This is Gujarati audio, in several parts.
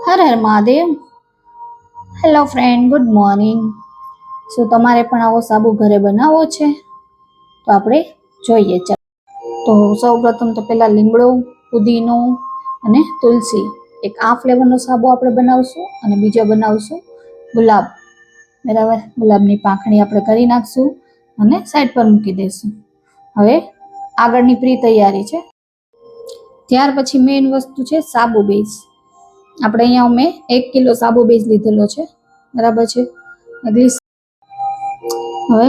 હર Har Mahadev. Hello friend, good morning. શું તમારે પણ આવો સાબુ ઘરે બનાવવો છે? તો આપણે જોઈએ. તો સૌ પ્રથમ તો પેલા લીમડો, પુદીનો અને તુલસી, એક આ ફ્લેવરનો સાબુ આપણે બનાવશું અને બીજો બનાવશું ગુલાબ. બરાબર, ગુલાબની પાંખડી આપણે કરી નાખશું અને સાઈડ પર મૂકી દઈશું. હવે આગળની પ્રી તૈયારી છે. ત્યાર પછી મેઇન વસ્તુ છે સાબુ બેઝ. આપણે અહીંયા મેં 1 કિલો સાબુ બેઝ લીધેલો છે. બરાબર છે. હવે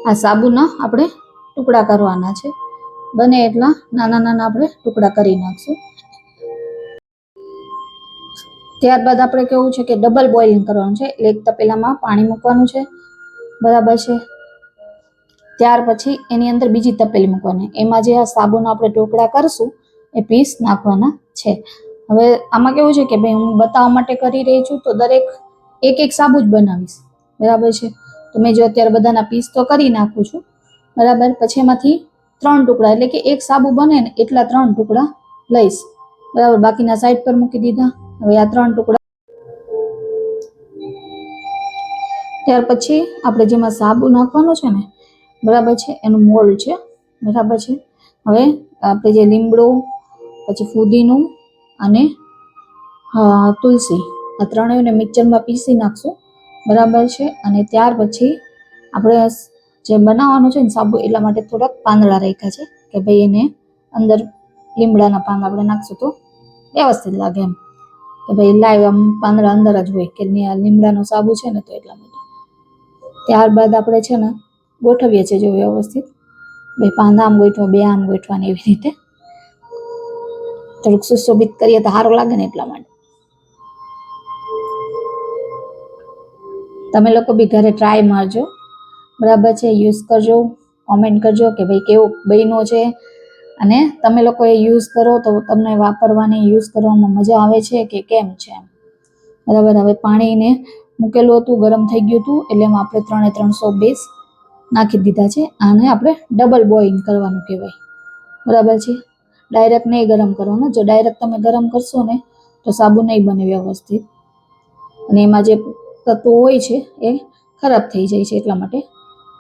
આ સાબુના આપણે ટુકડા કરવાના છે. બને એટલા નાના નાના આપણે ટુકડા કરી નાખશું. ત્યારબાદ આપણે કેવું છે કે ડબલ બોઇલિંગ કરવાનું છે, એટલે એક તપેલામાં પાણી મૂકવાનું છે. બરાબર છે. ત્યાર પછી એની અંદર બીજી તપેલી મૂકવાની, એમાં જે આ સાબુના આપણે ટુકડા કરશું એ પીસ નાખવાના છે. હવે આમાં કેવું છે કે ભાઈ હું બતાવવા માટે કરી રહી છું, તો દરેક એક સાબુ જ બનાવીશ. બરાબર છે. તો મેં જો અત્યારે બધાના પીસ તો કરી નાખું છું. બરાબર. પછી એમાંથી 3 ટુકડા, એટલે કે એક સાબુ બને ને એટલા 3 ટુકડા લઈશ. બરાબર. બાકીના સાઈડ પર મૂકી દીધા. હવે આ 3 ટુકડા. ત્યાર પછી આપણે જેમાં સાબુ નાખવાનો છે ને, બરાબર છે, એનું મોલ્ડ છે. બરાબર છે. હવે આપણે જે લીમડો, પછી ફુદીનું અને તુલસી, આ ત્રણેયને મિક્સરમાં પીસી નાખશું. બરાબર છે. અને ત્યાર પછી આપણે જે બનાવવાનું છે ને સાબુ, એટલા માટે થોડાક પાંદડા રાખ્યા છે કે ભાઈ એને અંદર લીમડાના પાન આપણે નાખશું તો વ્યવસ્થિત લાગે એમ, કે ભાઈ લાઈવ આમ પાંદડા અંદર જ હોય કે લીમડાનો સાબુ છે ને, તો એટલા માટે. ત્યારબાદ આપણે છે ને ગોઠવીએ છીએ જો વ્યવસ્થિત, બે પાંદા આમ ગોઠવા, બે આમ ગોઠવાની, એવી રીતે થોડુંક સુશોભિત કરીએ તો સારું લાગે ને, એટલા માટે. તમે લોકો બી ઘરે ટ્રાય મારજો. બરાબર છે. યુઝ કરજો, કોમેન્ટ કરજો કે ભાઈ કેવો બન્યો છે, અને તમે લોકો એ યુઝ કરો તો તમને વાપરવાની, યુઝ કરવામાં મજા આવે છે કે કેમ છે. બરાબર. હવે પાણીને મૂકેલું હતું, ગરમ થઈ ગયું હતું, એટલે એમાં આપણે 300 બેઝ નાખી દીધા છે. આને આપણે ડબલ બોઇલિંગ કરવાનું કહેવાય. બરાબર છે. ડાયરેક્ટ નહીં ગરમ કરવાનું. જો ડાયરેક્ટ તમે ગરમ કરશો ને તો સાબુ નહીં બને વ્યવસ્થિત, અને એમાં જે તત્વો હોય છે એ ખરાબ થઈ જાય છે. એટલા માટે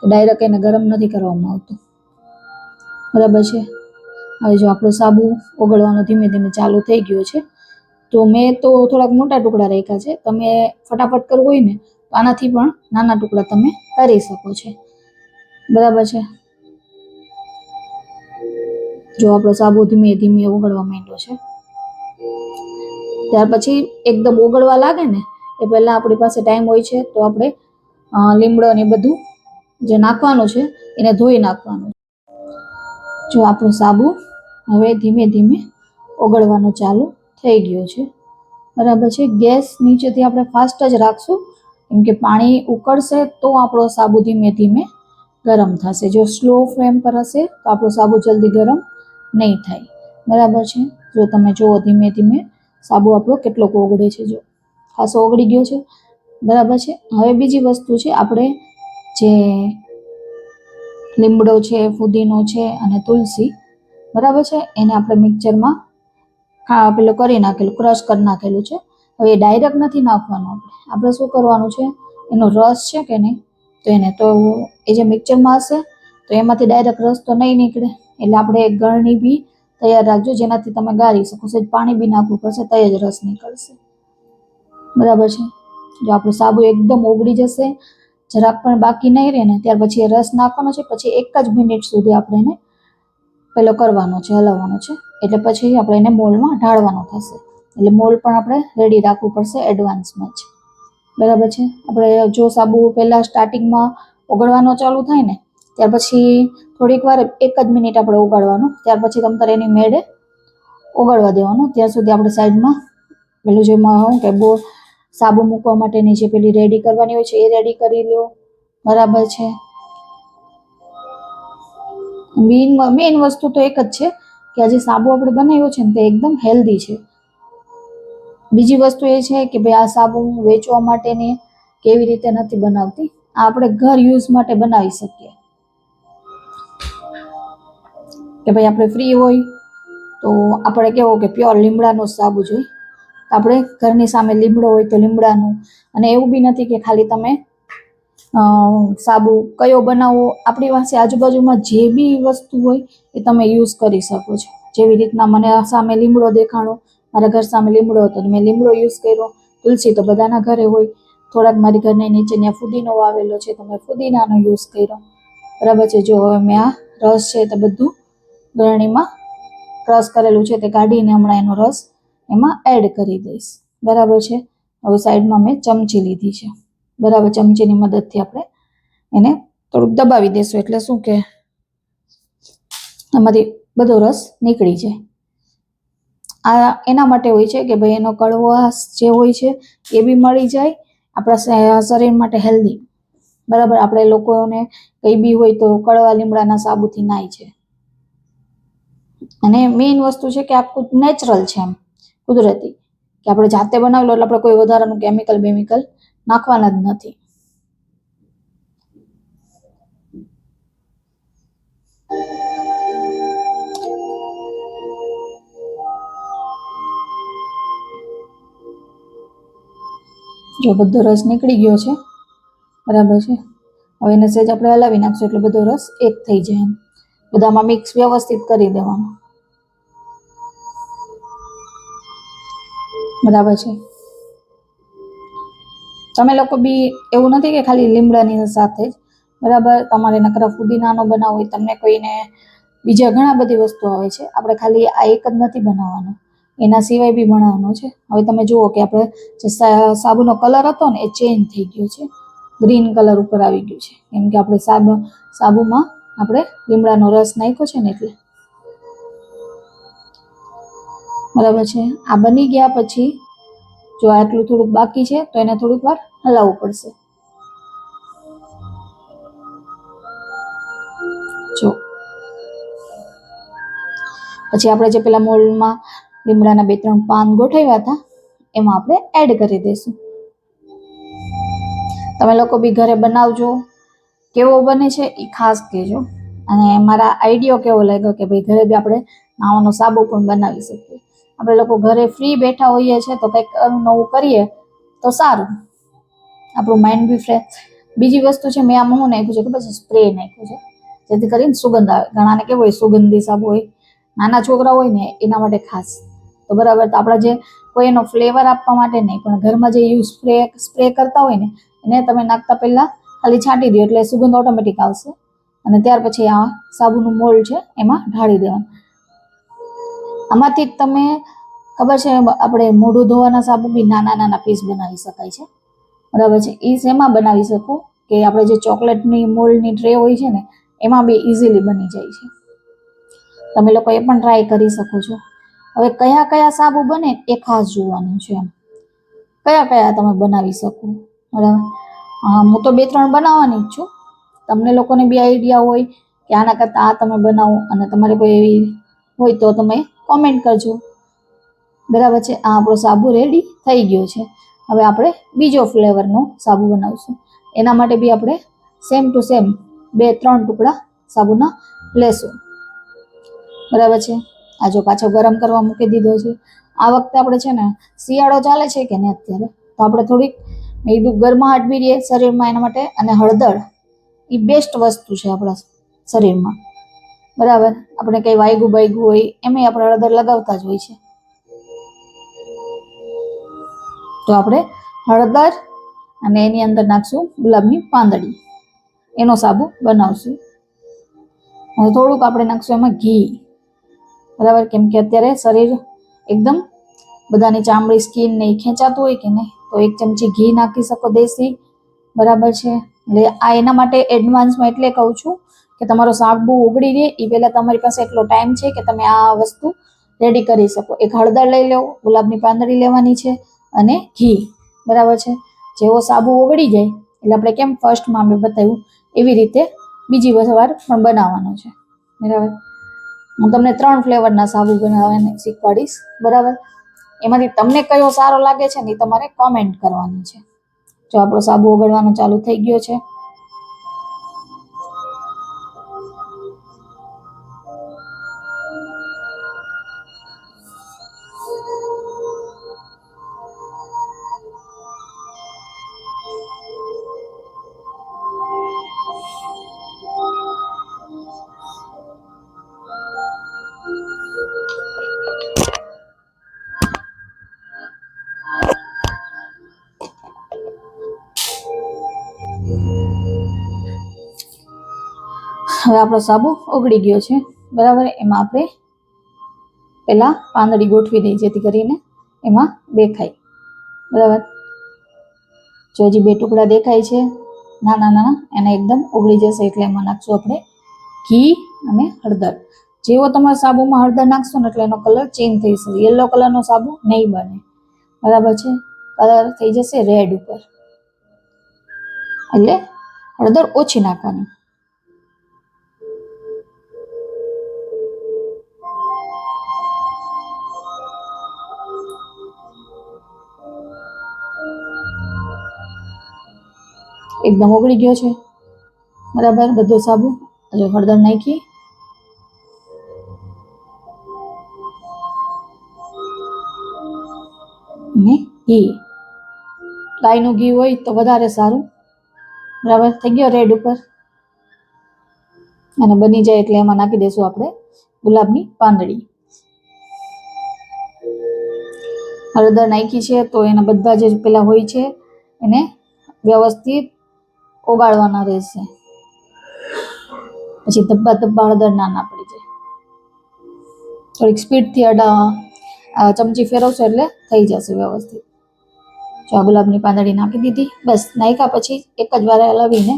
ડાયરેક્ટ એને ગરમ નથી કરવામાં આવતું. બરાબર છે. હવે જો આપણો સાબુ ઓગળવાનો ધીમે ધીમે ચાલુ થઈ ગયો છે, તો મેં તો થોડાક મોટા ટુકડા રાખ્યા છે. તમે ફટાફટ કરવું હોય ને તો આનાથી પણ નાના ટુકડા તમે કરી શકો છો. બરાબર છે. જો આપણો સાબુ ધીમે ધીમે ઓગળવા માંડ્યો છે. ત્યાર પછી એકદમ ઓગળવા લાગે ને એ પહેલા આપણી પાસે ટાઈમ હોય છે, તો આપણે લીમડો ને બધું જે નાખવાનું છે એને ધોઈ નાખવાનું. જો આપણો સાબુ હવે ધીમે ધીમે ઓગળવાનો ચાલુ થઈ ગયો છે. બરાબર છે. ગેસ નીચેથી આપણે ફાસ્ટ જ રાખશું, કેમ કે પાણી ઉકળશે તો આપણો સાબુ ધીમે ધીમે ગરમ થશે. જો સ્લો ફ્લેમ પર હશે તો આપણો સાબુ જલ્દી ગરમ નહીં થાય. બરાબર છે. જો તમે જુઓ ધીમે ધીમે સાબુ આપણો કેટલો ઓગળે છે, જો ખાસો ઓગળી ગયો છે. બરાબર છે. હવે બીજી વસ્તુ છે, આપણે જે લીમડો છે, ફુદીનો છે અને તુલસી, બરાબર છે, એને આપણે મિક્સરમાં પેલું કરી નાખેલું, ક્રશ કરી નાખેલું છે. હવે એ ડાયરેક્ટ નથી નાખવાનું. આપણે શું કરવાનું છે, એનો રસ છે કે નહીં, તો એને તો એ જે મિક્સરમાં હશે તો એમાંથી ડાયરેક્ટ રસ તો નહીં નીકળે, એટલે આપણે એક ગળણી બી તૈયાર રાખજો, જેનાથી તમે ગાળી શકો. સેજ પાણી બી નાખવું પડશે તો જ રસ નીકળશે. બરાબર છે. જો આપણું સાબુ એકદમ ઓગળી જશે, જરાક પણ બાકી નહીં રહે ને, ત્યાર પછી એ રસ નાખવાનો છે. પછી 1 જ મિનિટ સુધી આપણે એને પેલો કરવાનો છે, હલાવવાનો છે. એટલે પછી આપણે એને મોલમાં ઢાળવાનો થશે. એટલે મોલ પણ આપણે રેડી રાખવું પડશે એડવાન્સમાં જ. બરાબર છે. આપણે જો સાબુ પહેલા સ્ટાર્ટિંગમાં ઓગળવાનો ચાલુ થાય ને, ત્યાર પછી થોડીક વાર 1 જ મિનિટ આપણે ઓગાળવાનું. ત્યાર પછી તમારે એની મેળે ઓગળવા દેવાનું. ત્યાં સુધી આપણે સાઈડમાં પેલું જે હું કે સાબુ મૂકવા માટેની જે પેલી રેડી કરવાની હોય છે એ રેડી કરી લો. બરાબર છે. મેઇન વસ્તુ તો એક જ છે કે આ જે સાબુ આપણે બનાવ્યો છે ને તે એકદમ હેલ્ધી છે. બીજી વસ્તુ એ છે કે ભાઈ આ સાબુ વેચવા માટેની કેવી રીતે નથી બનાવતી, આ આપણે ઘર યુઝ માટે બનાવી શકીએ. કે ભાઈ આપણે ફ્રી હોય તો આપણે કેવો કે પ્યોર લીમડાનો સાબુ જોઈએ, આપણે ઘરની સામે લીમડો હોય તો લીમડાનું, અને એવું બી નથી કે ખાલી તમે સાબુ કયો બનાવવો, આપણી પાસે આજુબાજુમાં જે બી વસ્તુ હોય એ તમે યુઝ કરી શકો છો. જેવી રીતના મને સામે લીમડો દેખાણો, મારા ઘર સામે લીમડો હતો તો મેં લીમડો યુઝ કર્યો. તુલસી તો બધાના ઘરે હોય, થોડાક મારી ઘરની નીચે ત્યાં ફુદીનો વાવેલો છે તો મેં ફુદીનાનો યુઝ કર્યો. બરાબર છે. જો હવે મેં આ રસ છે તે બધું ગરણીમાં ક્રશ કરેલું છે તે કાઢીને હમણાં એનો રસ એમાં એડ કરી દઈશ. બરાબર છે. હવે સાઈડમાં મેં ચમચી લીધી છે. બરાબર, ચમચીની મદદથી આપણે એને થોડુંક દબાવી દઈશું એટલે શું કે આમાંથી બધો રસ નીકળી જાય. આ એના માટે હોય છે કે ભાઈ એનો કડવાશ જે હોય છે એ બી મળી જાય, આપણા શરીર માટે હેલ્ધી. બરાબર, આપણે લોકોને કઈ બી હોય તો કડવા લીમડાના સાબુથી નાય છે. અને મેઇન વસ્તુ છે કે આખું નેચરલ છે, એમ કુદરતી, કે આપણે જાતે બનાવેલો એટલે આપણે કોઈ વધારાનું કેમિકલ નાખવાના જ નથી. જો બધો રસ નીકળી ગયો છે. બરાબર છે. હવે એને સહેજ આપણે હલાવી નાખશું એટલે બધો રસ એક થઈ જાય. એમ બધામાં મિક્સ વ્યવસ્થિત કરી દેવાનું. બરાબર છે. તમે લોકો બી એવું નથી કે ખાલી લીમડાની સાથે જ, બરાબર, તમારે નકરા ફુદીનાનો બનાવવો હોય, તમને કોઈને બીજા ઘણા બધી વસ્તુ આવે છે. આપણે ખાલી આ એક જ નથી બનાવવાનો, એના સિવાય બી બનાવવાનો છે. હવે તમે જુઓ કે આપણે જે સાબુનો કલર હતો ને એ ચેન્જ થઈ ગયો છે, ગ્રીન કલર ઉપર આવી ગયું છે, કેમ કે આપણે સાબુમાં આપણે લીમડાનો રસ નાખ્યો છે ને એટલે. બરાબર છે. આ બની ગયા પછી જો આટલું થોડુંક બાકી છે તો એને થોડીક વાર હલાવવું પડશે. જો પછી આપણે જે પેલા મોલ્ડમાં લીમડાના 2-3 પાન ગોઠવ્યા હતા એમાં આપણે એડ કરી દઈશું. તમે લોકો બી ઘરે બનાવજો, કેવો બને છે એ ખાસ કહેજો, અને મારા આઈડિયો કેવો લાગ્યો કે ભાઈ ઘરે બી આપણે નાવાનો સાબુ પણ બનાવી શકીએ. આપણે લોકો ઘરે ફ્રી બેઠા હોઈએ છીએ તો કંઈક નવું કરીએ તો સારું, આપણું માઇન્ડ બી ફ્રેશ. બીજી વસ્તુ છે, મેં આમાં શું નાખ્યું છે કે પછી સ્પ્રે નાખ્યું છે, જેથી કરીને સુગંધ આવે. ઘણાને કેવું હોય સુગંધી સાબુ હોય, નાના છોકરા હોય ને એના માટે ખાસ. તો બરાબર, તો આપણા જે કોઈ એનો ફ્લેવર આપવા માટે નહીં, પણ ઘરમાં જે સ્પ્રે કરતા હોય ને એને તમે નાખતા પહેલા ખાલી છાંટી દો એટલે સુગંધ ઓટોમેટિક આવશે. અને ત્યાર પછી આ સાબુનું મોલ્ડ છે એમાં ઢાળી દેવાનું. આમાંથી જ તમે ખબર છે આપણે મોઢું ધોવાના સાબુ બી નાના નાના પીસ બનાવી શકાય છે. બરાબર છે. એ શેમાં બનાવી શકો કે આપણે જે ચોકલેટની મોલ્ડની ટ્રે હોય છે ને એમાં બી ઇઝીલી બની જાય છે. તમે લોકો એ પણ ટ્રાય કરી શકો છો. હવે કયા કયા સાબુ બને એ ખાસ જોવાનું છે, એમ કયા કયા તમે બનાવી શકો. બરાબર, હું તો 2-3 બનાવવાની જ છું. તમને લોકોને બી આઈડિયા હોય કે આના કરતાં આ તમે બનાવો અને તમારે કોઈ એવી હોય તો તમે કોમેન્ટ કરજો. બરાબર છે. આ આપણો સાબુ રેડી થઈ ગયો છે. હવે આપણે બીજો ફ્લેવરનો સાબુ બનાવશું. એના માટે બી આપણે સેમ ટુ સેમ 2-3 ટુકડા સાબુના લેશું. બરાબર છે. આ જો પાછો ગરમ કરવા મૂકી દીધો છે. આ વખતે આપણે છે ને શિયાળો ચાલે છે કે ને અત્યારે, તો આપણે થોડીક એટલું ગરમાહટ બી રહે શરીરમાં એના માટે. અને હળદર એ બેસ્ટ વસ્તુ છે આપણા શરીરમાં. બરાબર, આપણે કંઈ વાયગું બાયગું હોય એમાંય આપણે હળદર લગાવતા જ હોય છે. તો આપણે હળદર અને એની અંદર નાખશું ગુલાબની પાંદડી, એનો સાબુ બનાવશું. અને થોડુંક આપણે નાખશું એમાં ઘી. બરાબર, કેમ કે અત્યારે શરીર એકદમ બધાની ચામડી સ્કિન ને ખેંચાતું હોય કે નહીં, તો 1 ચમચી ઘી નાખી શકો દેશી. બરાબર છે. એટલે આ એના માટે એડવાન્સમાં એટલે કહું છું કે તમારો સાબુ ઓગળી રહે એ પહેલાં તમારી પાસે એટલો ટાઈમ છે કે તમે આ વસ્તુ રેડી કરી શકો. એક હળદર લઈ લો, ગુલાબની પાંદડી લેવાની છે અને ઘી. બરાબર છે. જેવો સાબુ ઓગળી જાય એટલે આપણે કેમ ફર્સ્ટમાં મેં બતાવ્યું એવી રીતે બીજી વાર પણ બનાવવાનો છે. બરાબર, હું તમને 3 ફ્લેવરના સાબુ બનાવવાને શીખવાડીશ. બરાબર, એમાંથી તમને કયો સારો લાગે છે ને એ તમારે કોમેન્ટ કરવાની છે. જો આપણો સાબુ ઓગળવાનો ચાલુ થઈ ગયો છે. હવે આપણો સાબુ ઓગળી ગયો છે, બરાબર. એમાં આપણે પેલા પાંદડી ગોઠવી દઈએ જેથી કરીને એમાં દેખાય, બરાબર. જો હજી 2 ટુકડા દેખાય છે નાના નાના, એને એકદમ ઓગળી જશે એટલે એમાં નાખશું આપણે ઘી અને હળદર. જેવો તમારે સાબુમાં હળદર નાખશો ને એટલે એનો કલર ચેન્જ થઈ જશે, યલો કલરનો સાબુ નહીં બને, બરાબર છે. કલર થઈ જશે રેડ ઉપર, એટલે હળદર ઓછી નાખવાની. એકદમ ઓગળી ગયો છે, બરાબર. બધો સાબુ એટલે હળદર નાખી અને ઘી, ગાયનું ઘી હોય તો વધારે સારું, બરાબર. થઈ ગયો રેડ ઉપર, અને બની જાય એટલે એમાં નાખી દઈશું આપણે ગુલાબની પાંદડી. હળદર નાખી છે તો એના બધા જે પેલા હોય છે એને વ્યવસ્થિત ઓગાળવાના રહેશે, પછી ધબ્બા ધબ્બા હળદર ના પડી જાય. થોડીક સ્પીડથી ચમચી ફેરવશો એટલે થઈ જશે વ્યવસ્થિત. જો આ ગુલાબની પાંદડી નાખી દીધી, બસ. નાખ્યા પછી એક જ વાર હલાવીને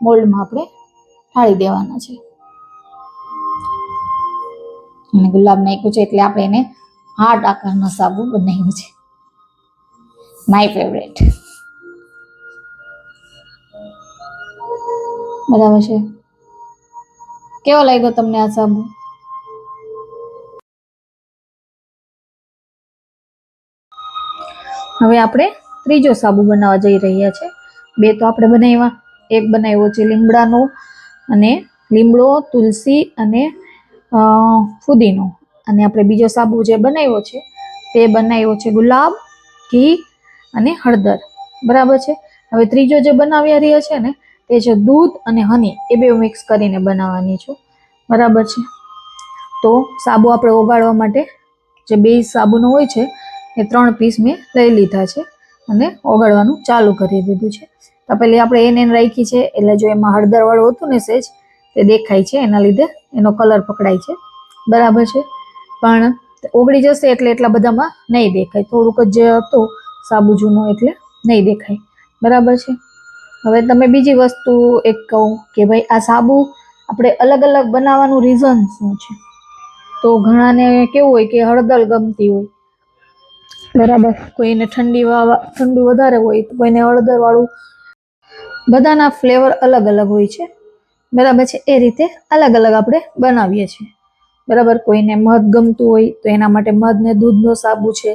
મોલ્ડમાં આપણે ઢાળી દેવાના છે. અને ગુલાબ નાખ્યું છે એટલે આપણે એને હાર્ટ આકારનો સાબુ બનાવ્યો છે, માય ફેવરેટ, બરાબર છે. કેવો લાગ્યો તમને આ સાબુ? હવે આપણે ત્રીજો સાબુ બનાવવા જઈ રહ્યા છે. 2 તો આપણે બનાવ્યા, એક બનાવ્યો છે લીમડાનો, અને લીમડો, તુલસી અને ફુદીનો. અને આપણે બીજો સાબુ જે બનાવ્યો છે તે બનાવ્યો છે ગુલાબ, ઘી અને હળદર, બરાબર છે. હવે ત્રીજો જે બનાવી રહ્યા છે ને તે છે દૂધ અને હની, એ બે મિક્સ કરીને બનાવવાની છે, બરાબર છે. તો સાબુ આપણે ઓગાળવા માટે જે 2 સાબુનો હોય છે એ 3 પીસ મેં લઈ લીધા છે અને ઓગાળવાનું ચાલુ કરી દીધું છે. તો પેલી આપણે એને રાખી છે એટલે જો એમાં હળદર વાળું હતું ને સેજ તે દેખાય છે, એના લીધે એનો કલર પકડાય છે, બરાબર છે. પણ ઓગળી જશે એટલે એટલા બધામાં નહીં દેખાય, થોડુંક જ જે હતું સાબુ જૂનો એટલે નહીં દેખાય, બરાબર છે. હવે તમે બીજી વસ્તુ એક કહું કે ભાઈ આ સાબુ આપણે અલગ અલગ બનાવવાનું રીઝન શું છે? તો ઘણાને કેવું હોય કે હળદર ગમતી હોય, બરાબર. કોઈને ઠંડુ વધારે હોય તો કોઈને હળદર વાળું, બધાના ફ્લેવર અલગ અલગ હોય છે, બરાબર છે. એ રીતે અલગ અલગ આપણે બનાવીએ છીએ, બરાબર. કોઈને મધ ગમતું હોય તો એના માટે મધ ને દૂધનો સાબુ છે,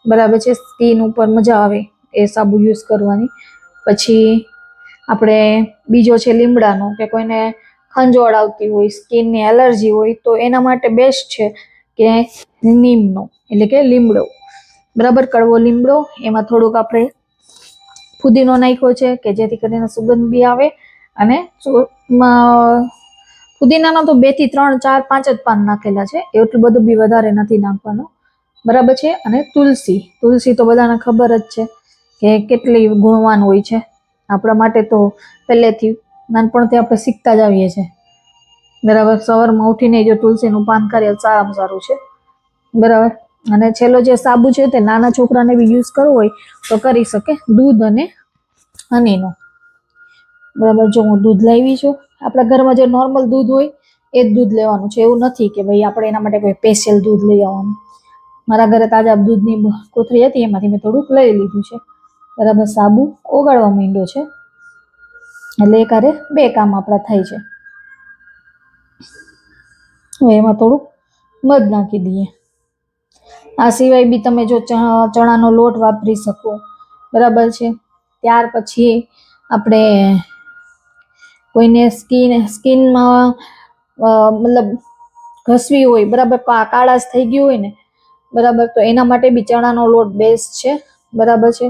બરાબર છે. સ્કિન ઉપર મજા આવે એ સાબુ યુઝ કરવાની. પછી આપણે બીજો છે લીમડાનો, કે કોઈને ખંજોળ આવતી હોય, સ્કિનની એલર્જી હોય તો એના માટે બેસ્ટ છે કે નીમનો, એટલે કે લીમડો, બરાબર. કડવો લીમડો, એમાં થોડુંક આપણે ફુદીનો નાખ્યો છે કે જેથી કરીને સુગંધ બી આવે, અને ફુદીનાનો તો 2 થી 3, 4, 5 જ પાન નાખેલા છે, એટલું બધું બી વધારે નથી નાખવાનું, બરાબર છે. અને તુલસી તો બધાને ખબર જ છે કે કેટલી ગુણવાન હોય છે, આપણા માટે તો પહેલેથી નાનપણથી આપણે શીખતા જ આવીએ છીએ, બરાબર. સવારમાં ઉઠીને જો તુલસીનું પાન કરીએ સારામાં સારું છે, બરાબર. અને છેલ્લો જે સાબુ છે તે નાના છોકરાને બી યુઝ કરવો હોય તો કરી શકે, દૂધ અને હનીનો, બરાબર. જો હું દૂધ લાવી છું, આપણા ઘરમાં જે નોર્મલ દૂધ હોય એ જ દૂધ લેવાનું છે, એવું નથી કે ભાઈ આપણે એના માટે કોઈ સ્પેશિયલ દૂધ લઈ આવવાનું. મારા ઘરે તાજા દૂધની કોથળી હતી, એમાંથી મેં થોડુંક લઈ લીધું છે, બરાબર. સાબુ ઓગાળવા માંડ્યો છે એટલે એકારે 2 કામ આપણા થાય છે. હવે એમાં થોડુંક મધ નાખી દઈએ. આ સિવાય બી તમે જો ચણાનો લોટ વાપરી શકો, બરાબર છે. ત્યાર પછી આપણે કોઈને સ્કિનમાં મતલબ ઘસવી હોય, બરાબર, કાળાશ થઈ ગયું હોય ને, બરાબર, તો એના માટે બી ચણાનો લોટ બેસ્ટ છે, બરાબર છે.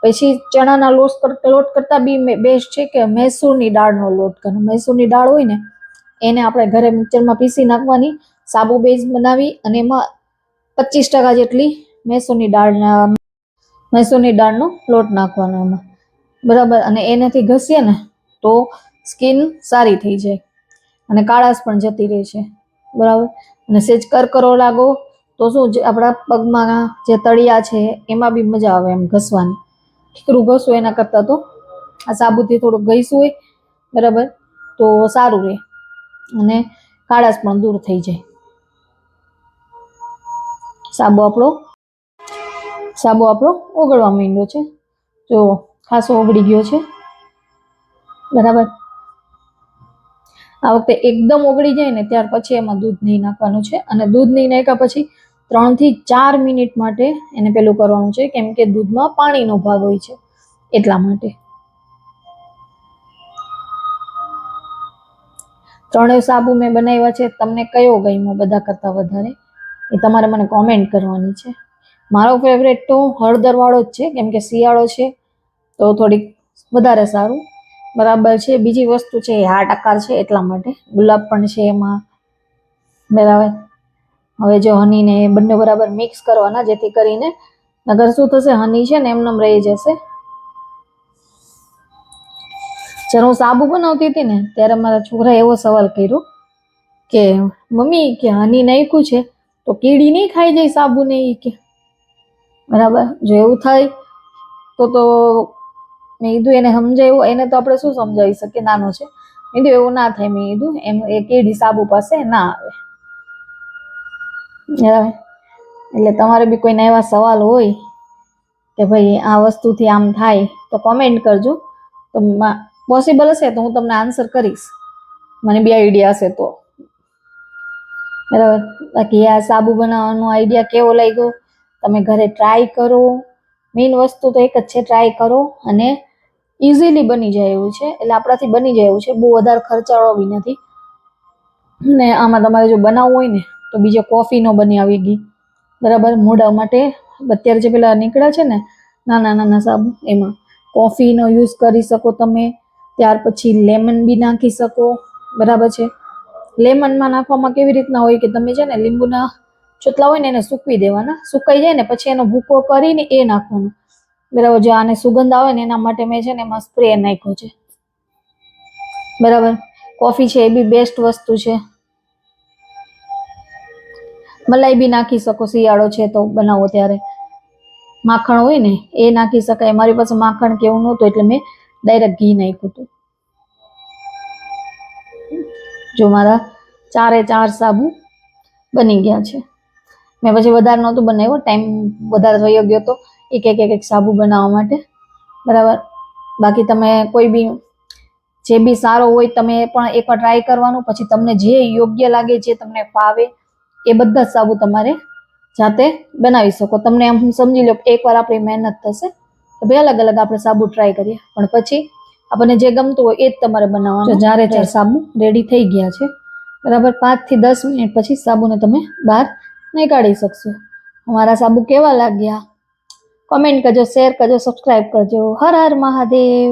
પછી ચણાના લોટ કરતા બી બેસ્ટ છે કે મૈસૂરની દાળનો લોટ કરવાનો. મૈસૂરની દાળ હોય ને એને આપણે ઘરે મિક્સરમાં પીસી નાખવાની, સાબુ બેઝ બનાવી, અને એમાં 25% જેટલી મૈસૂરની દાળનો લોટ નાખવાનો એમાં, બરાબર. અને એનાથી ઘસીએ ને તો સ્કિન સારી થઈ જાય, અને કાળાશ પણ જતી રહે છે, બરાબર. અને સેજ કરકરો લાગો તો શું આપણા પગમાં જે તળિયા છે એમાં બી મજા આવે એમ ઘસવાની. ઠીકરું ઘસો એના કરતાં તો આ સાબુથી થોડુંક ઘઈશું હોય, બરાબર, તો સારું રહે અને કાળાશ પણ દૂર થઈ જાય. સાબુ આપણો ઓગળવા માંડ્યો છે, જો ખાસો ઓગળી ગયો છે, બરાબર. આ વખતે એકદમ ઓગળી જાય ને ત્યાર પછી એમાં દૂધ નહીં નાખવાનું છે, અને દૂધ નહીં નાખ્યા પછી 3 થી 4 મિનિટ માટે એને પેલું કરવાનું છે, કેમ કે દૂધમાં પાણીનો ભાગ હોય છે એટલા માટે. 3 સાબુ મેં બનાવ્યા છે. તમને કયો ગમ્યો બધા કરતાં વધારે એ તમારે મને કોમેન્ટ કરવાની છે. મારો ફેવરેટ તો હળદરવાળો જ છે, કેમ કે શિયાળો છે તો થોડીક વધારે સારું, બરાબર છે. બીજી વસ્તુ છે એ હાર્ટ આકાર છે એટલા માટે ગુલાબ પણ છે એમાં, બરાબર. હવે જો હની ને બંને બરાબર મિક્સ કરવાના, જેથી કરીને નગર શું થશે, હની છે ને એમનેમ રહી જશે. જ્યારે હું સાબુ બનાવતી હતી ને ત્યારે મારા છોકરાએ એવો સવાલ કર્યો કે મમ્મી કે હની નાખ્યું છે તો કીડી નહીં ખાઈ જાય સાબુ ને, એ કે બરાબર. જો એવું થાય તો મેં કીધું એને સમજાવ્યું, એને તો આપણે શું સમજાવી શકીએ, નાનો છે. મેં કીધું એવું ના થાય, મેં કીધું એમ એ કીડી સાબુ પાસે ના આવે, બરાબર. એટલે તમારે બી કોઈને એવા સવાલ હોય કે ભાઈ આ વસ્તુથી આમ થાય તો કોમેન્ટ કરજો, તો પોસિબલ હશે તો હું તમને આન્સર કરીશ, મને બી આઈડિયા હશે તો, બરાબર. બાકી આ સાબુ બનાવવાનો આઈડિયા કેવો લાગ્યો તમે ઘરે ટ્રાય કરો. મેઇન વસ્તુ તો એક જ છે, ટ્રાય કરો અને ઇઝીલી બની જાય એવું છે, એટલે આપણાથી બની જાય એવું છે, બહુ વધારે ખર્ચાળો બી નથી. ને આમાં તમારે જો બનાવવું હોય ને તો બીજો કોફીનો બની આવી ગઈ, બરાબર. મોઢા માટે અત્યારે જે પેલા નીકળ્યા છે ને નાના નાના સાબુ, એમાં કોફીનો યુઝ કરી શકો તમે. ત્યાર પછી લેમન બી નાખી શકો, બરાબર છે. લેમનમાં નાખવામાં કેવી રીતના હોય કે તમે છે ને લીંબુના ચોટલા હોય ને એને સૂકવી દેવાના, સુકાઈ જાય ને પછી એનો ભૂકો કરીને એ નાખવાનો, બરાબર. જો આને સુગંધ આવે ને એના માટે મેં છે ને એમાં સ્પ્રે નાખ્યો છે, બરાબર. કોફી છે એ બી બેસ્ટ વસ્તુ છે. મલાઈ બી નાખી શકો, શિયાળો છે તો બનાવો ત્યારે. માખણ હોય ને એ નાખી શકાય. મારી પાસે માખણ કેવું નહોતું એટલે મેં ડાયરેક્ટ ઘી નાખ્યું હતું. જો મારા 4 સાબુ બની ગયા છે. મેં પછી વધારે નહોતું બનાવ્યું, ટાઈમ વધારે થઈ ગયો હતો એક સાબુ બનાવવા માટે, બરાબર. બાકી તમે કોઈ બી જે બી સારો હોય તમે પણ એકવાર ટ્રાય કરવાનું, પછી તમને જે યોગ્ય લાગે, જે તમને ફાવે એ બધા જ સાબુ તમારે જાતે બનાવી શકો. તમને એમ સમજી લો એકવાર આપણી મહેનત થશે તો ભાઈ અલગ અલગ આપણે સાબુ ટ્રાય કરીએ, પણ પછી આપણને જે ગમતું હોય એ જ તમારે બનાવવાનું. 4 સાબુ રેડી થઈ ગયા છે, બરાબર. 5 થી 10 મિનિટ પછી સાબુને તમે બહાર નહીં કાઢી શકશો. અમારા સાબુ કેવા લાગ્યા કોમેન્ટ કરજો, શેર કરજો, સબસ્ક્રાઇબ કરજો. હર હર મહાદેવ.